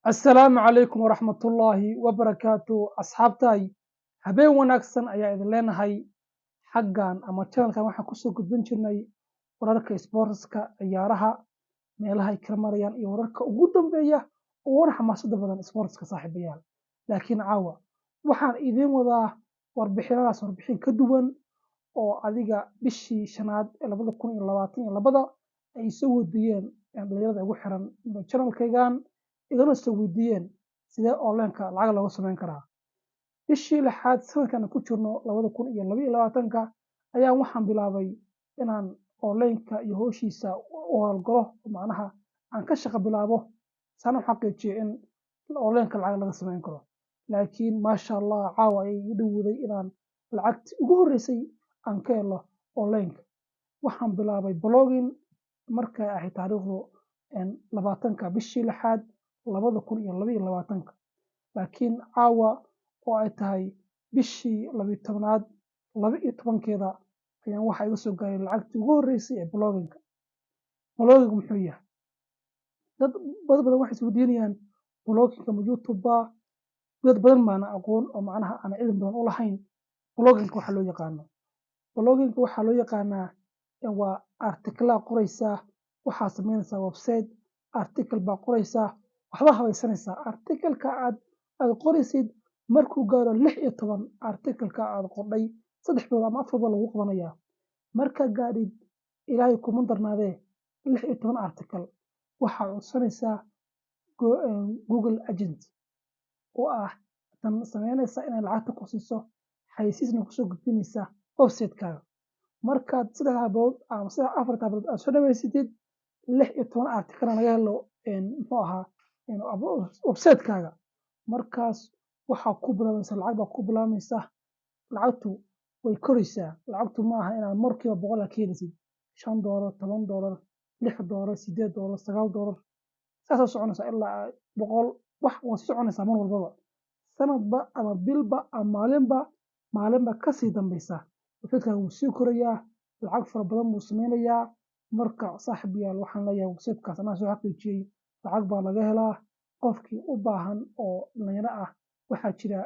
السلام عليكم ورحمة الله وبركاته أصحابتي habeen wanaagsan ayaa idin leenahay xaggan ama channelkan waxaan kusoo gudbin jirnay wararka sportska ciyaaraha meelaha ay kala marayaan iyo wararka ugu dambeeya uguna xamaasada badan sportska saaxiibayaal laakiin caawa waxaan idiin wadaa warbixin ka duwan oo adiga bishii shanaad ee 2022 ay soo weydiiyeen dhalinyarada ugu xiran channelkaygan igana soo weydiiyeen sidee onlineka lacag looga samayn karaa bishii lixaad sanadkan ku jirno 2022 ayaan waxaan bilaabay inaan onlineka iyo howshiisa u hawlgalo macnaha aan ka shaqo bilaabo sana xaqiijiyo in onlineka lacag laga samayn karo laakiin maasha Allah caawa ay ii dhowday inaan lacagtii ugu horeysay aan ka helo onlineka waxaan bilaabay blogging markay ahayd taariikhdu 20ka bishii lixaad 2022 laakiin caawa oo ay tahay bishii 12aad 12keeda ayaan waxa iga soo gaaray lacagtii ugu horeysay ee blogging muxuu yahay dad badan waxay isweydiinayaan blogging ma YouTube dad badan baan aqoon oo macnaha aan cilmi badan u lahayn blogging waxa loo yaqaano blogging waxa loo yaqaanaa waa article qoraysa waxa sameynaysa website article baa qoraysa waxba habaysanaysaa article-ka aad qoraysid markuu gaaro 16 article-ka aad qordhay 3 bilood ama 4 bilood lagu qabanaya marka gaadhid ilaahay kuma darnaadee 16 article waxaa codsanaysaa Google Agent oo ah tan sameynaysa inay lacagta ku siiso xayeysiisna kusoo gudbinaysa website-kaaga markaad 3 bilood ama 4 bilood aad soo dhameysatid 16 article laga helo muxuu ahaa website-kaaga markaas waxaa ku bilaabaysa lacag baa ku bilaabaysa lacagtu way koraysaa lacagtu ma aha inaad markiiba 100 ka helisid $5 $10 $6 $8 $9 saasoo soconaysa ilaa 100 wax waa soconaysaa mar walbaba sanadba ama bilba ama maalinba ka sii dambaysa website-kaaga wuu sii korayaa lacag fara badan buu sameynayaa marka saaxiibayaal waxaan leeyahay website-kaas anaa soo xaqiijiyay lacag baa laga helaa qofkii u baahan oo dhalinyaro ah waxaa jira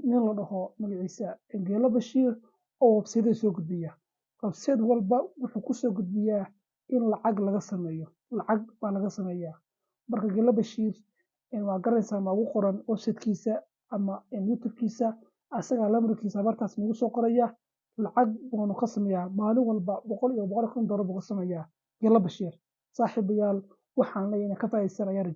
nin la dhaho magaciisa Geelo Bashiir oo website soo gudbiya website walba wuxuu ku soo gudbiyaa in lacag laga sameeyo lacag baa laga sameeyaa marka Geelo Bashiir waa garanaysaa ma ugu qoran website-kiisa ama YouTube-kiisa asaga lambarkiisa bartaas nagu soo qoraya lacag buu ka sameeyaa maalin walba $100 iyo $150 buu ka sameeyaa Geelo Bashiir saaxiibayaal waxaan leeyahay ka faa'iideysanayaan